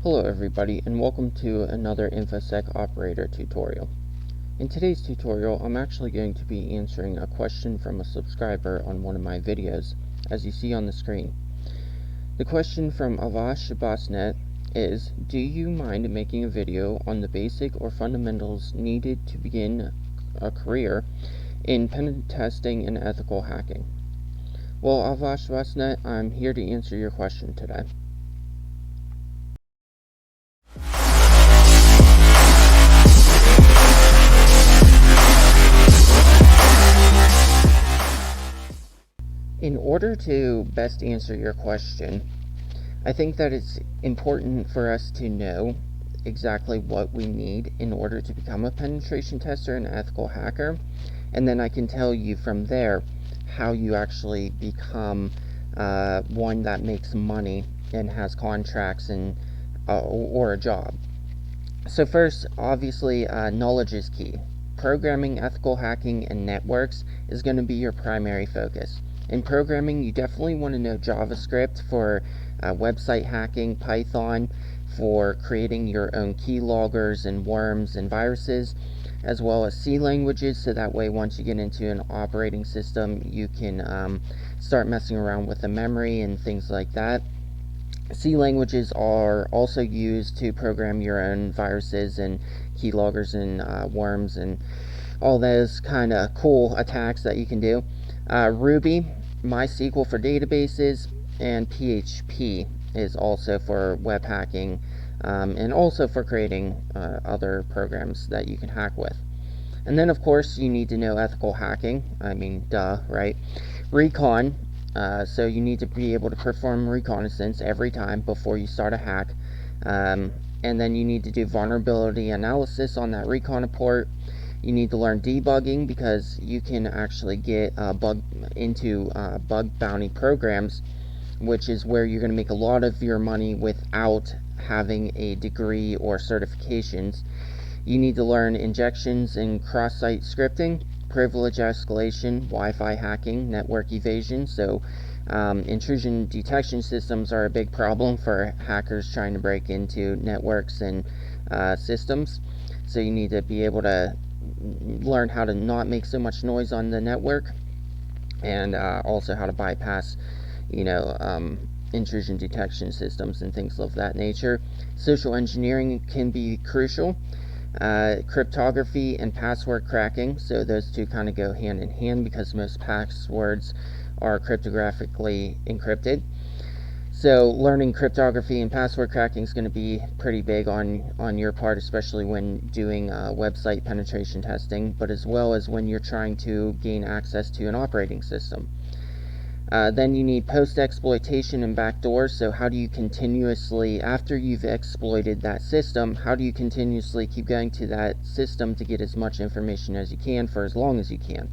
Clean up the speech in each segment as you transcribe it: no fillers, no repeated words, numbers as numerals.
Hello everybody, and welcome to another InfoSec operator tutorial. In today's tutorial, I'm actually going to be answering a question from a subscriber on one of my videos, as you see on the screen. The question from Avash Basnet is, do you mind making a video on the basic or fundamentals needed to begin a career in pen testing and ethical hacking? Well, Avash Basnet, I'm here to answer your question today. In order to best answer your question, I think that it's important for us to know exactly what we need in order to become a penetration tester and ethical hacker, and then I can tell you from there how you actually become one that makes money and has contracts and or a job. So first, obviously, knowledge is key. Programming, ethical hacking, and networks is going to be your primary focus. In programming, you definitely want to know JavaScript for website hacking, Python for creating your own keyloggers and worms and viruses, as well as C languages, so that way once you get into an operating system, you can start messing around with the memory and things like that. C languages are also used to program your own viruses and keyloggers and worms and all those kind of cool attacks that you can do. Ruby, MySQL for databases, and PHP is also for web hacking and also for creating other programs that you can hack with. And then, of course, you need to know ethical hacking. I mean, duh, right? Recon. So you need to be able to perform reconnaissance every time before you start a hack. And then you need to do vulnerability analysis on that recon report. You need to learn debugging, because you can actually get bug bounty programs, which is where you're going to make a lot of your money without having a degree or certifications. You need to learn injections and cross-site scripting, privilege escalation, Wi-Fi hacking, network evasion. So intrusion detection systems are a big problem for hackers trying to break into networks and systems. So you need to be able to learn how to not make so much noise on the network, and also how to bypass, intrusion detection systems and things of that nature. Social engineering can be crucial. Cryptography and password cracking, so those two kind of go hand in hand, because most passwords are cryptographically encrypted. So learning cryptography and password cracking is going to be pretty big on your part, especially when doing website penetration testing, but as well as when you're trying to gain access to an operating system. Then you need post-exploitation and backdoors. So how do you continuously, after you've exploited that system, how do you continuously keep going to that system to get as much information as you can for as long as you can?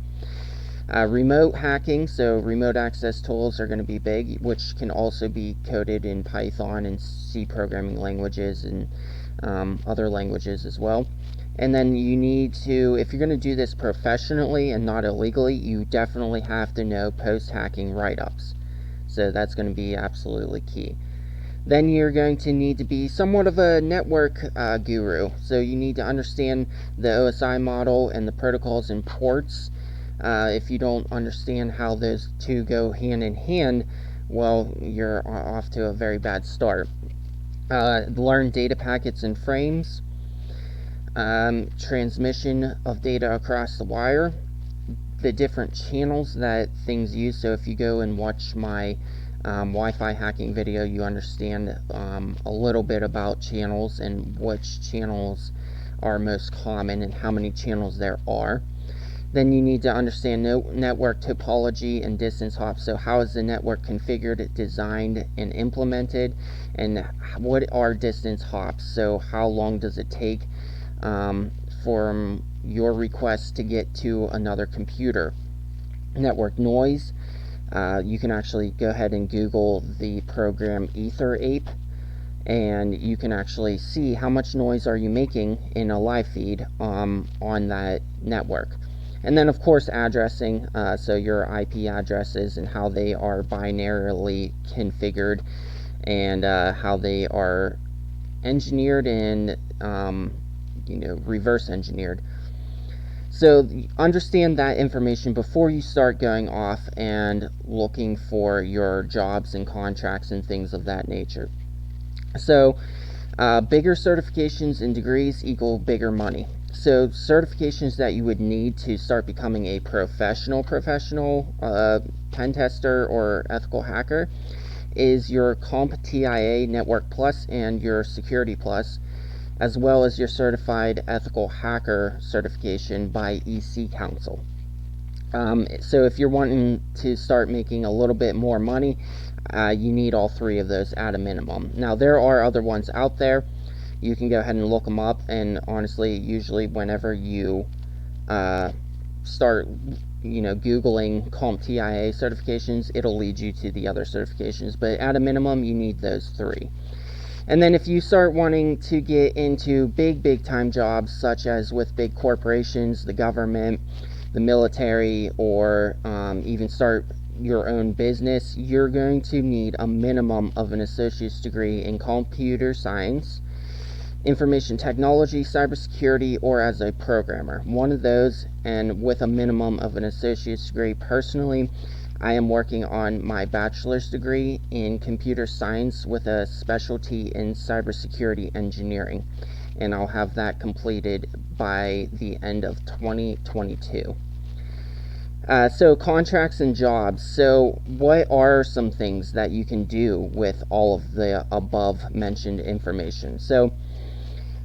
Remote hacking, so remote access tools are going to be big, which can also be coded in Python and C programming languages and other languages as well. And then you need to, if you're going to do this professionally and not illegally, you definitely have to know post-hacking write-ups. So that's going to be absolutely key. Then you're going to need to be somewhat of a network guru. So you need to understand the OSI model and the protocols and ports. If you don't understand how those two go hand in hand, well, you're off to a very bad start. Learn data packets and frames. Transmission of data across the wire, the different channels that things use. So if you go and watch my Wi-Fi hacking video, you understand a little bit about channels and which channels are most common and how many channels there are. Then you need to understand network topology and distance hops. So how is the network configured, designed, and implemented, and what are distance hops? So how long does it take from your request to get to another computer? Network noise. You can actually go ahead and Google the program EtherApe, and you can actually see how much noise are you making in a live feed on that network. And then, of course, addressing, so your IP addresses and how they are binarily configured, and how they are engineered and reverse engineered. So understand that information before you start going off and looking for your jobs and contracts and things of that nature. So bigger certifications and degrees equal bigger money. So certifications that you would need to start becoming a professional pen tester or ethical hacker is your CompTIA Network Plus and your Security Plus, as well as your Certified Ethical Hacker certification by EC Council. So if you're wanting to start making a little bit more money, you need all three of those at a minimum. Now, there are other ones out there. You can go ahead and look them up, and honestly, usually whenever you start Googling CompTIA certifications, it'll lead you to the other certifications, but at a minimum, you need those three. And then if you start wanting to get into big time jobs, such as with big corporations, the government, the military, or even start your own business, you're going to need a minimum of an associate's degree in computer science, information technology, cybersecurity, or as a programmer. One of those, and with a minimum of an associate's degree. Personally, I am working on my bachelor's degree in computer science with a specialty in cybersecurity engineering, and I'll have that completed by the end of 2022. So contracts and jobs. So what are some things that you can do with all of the above mentioned information? So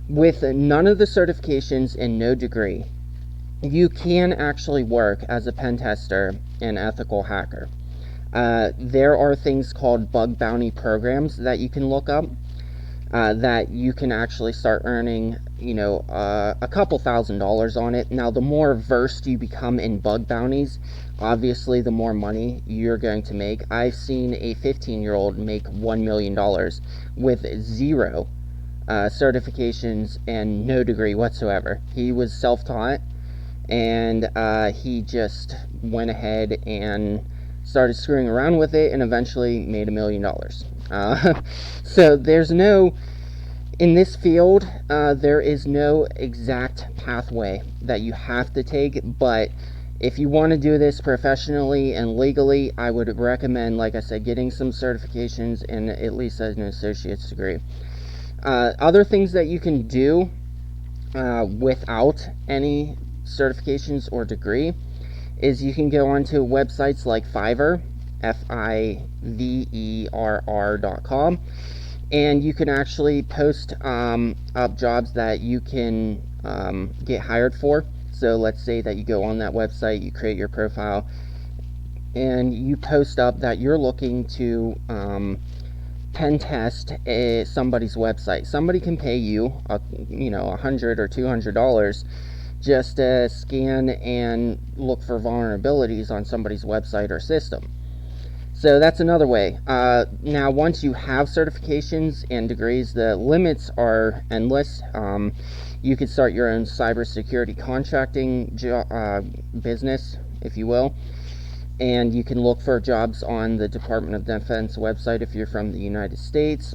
with none of the certifications and no degree, you can actually work as a pen tester and ethical hacker. There are things called bug bounty programs that you can look up that you can actually start earning, a couple $1,000s on it. Now, the more versed you become in bug bounties, obviously the more money you're going to make. I've seen a 15-year-old make $1 million with zero certifications and no degree whatsoever. He was self-taught, and he just went ahead and started screwing around with it and eventually made $1 million. So there's no, in this field, there is no exact pathway that you have to take, but if you want to do this professionally and legally, I would recommend, like I said, getting some certifications and at least an associate's degree. Other things that you can do without any certifications or degree is you can go onto websites like Fiverr, Fiverr.com, and you can actually post up jobs that you can get hired for. So let's say that you go on that website, you create your profile, and you post up that you're looking to pen test somebody's website. Somebody can pay you $100 or $200 just to scan and look for vulnerabilities on somebody's website or system. So that's another way. Now, once you have certifications and degrees, the limits are endless. You could start your own cybersecurity contracting business, if you will, and you can look for jobs on the Department of Defense website if you're from the United States.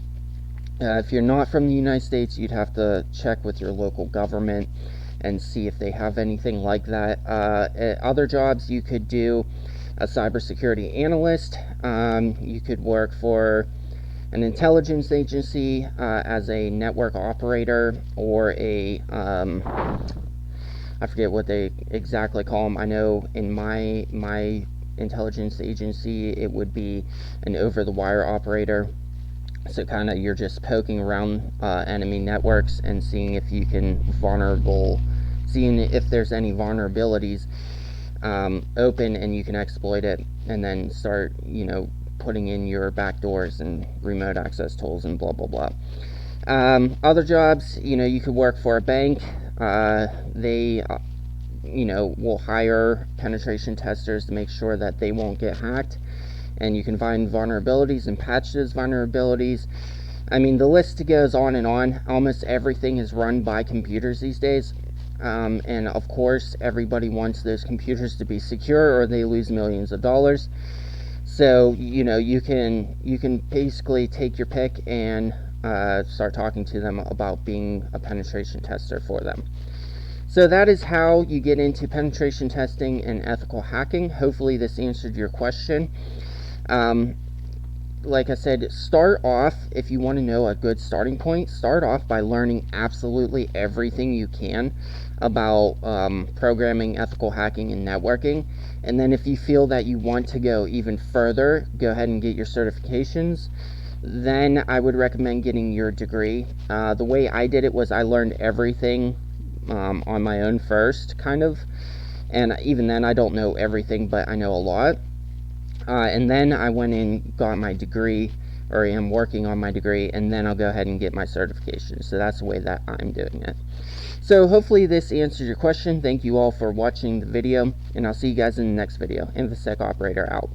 If you're not from the United States, you'd have to check with your local government and see if they have anything like that. Other jobs you could do: a cybersecurity analyst. You could work for an intelligence agency as a network operator, or a I forget what they exactly call them. I know in my intelligence agency it would be an over-the-wire operator. So kind of you're just poking around enemy networks and seeing if you can seeing if there's any vulnerabilities open, and you can exploit it, and then start putting in your backdoors and remote access tools and blah blah blah. Other jobs, you could work for a bank. They will hire penetration testers to make sure that they won't get hacked, and you can find vulnerabilities and patch those vulnerabilities. I mean, the list goes on and on. Almost everything is run by computers these days, and of course everybody wants those computers to be secure or they lose millions of dollars. So you can basically take your pick and start talking to them about being a penetration tester for them. So that is how you get into penetration testing and ethical hacking. Hopefully this answered your question. Like I said, start off, if you want to know a good starting point, start off by learning absolutely everything you can about programming, ethical hacking, and networking. And then if you feel that you want to go even further, go ahead and get your certifications. Then I would recommend getting your degree. The way I did it was I learned everything on my own first, kind of. And even then, I don't know everything, but I know a lot. And then I went and got my degree, or am working on my degree, and then I'll go ahead and get my certification. So that's the way that I'm doing it. So hopefully this answers your question. Thank you all for watching the video, and I'll see you guys in the next video. InfoSec Operator out.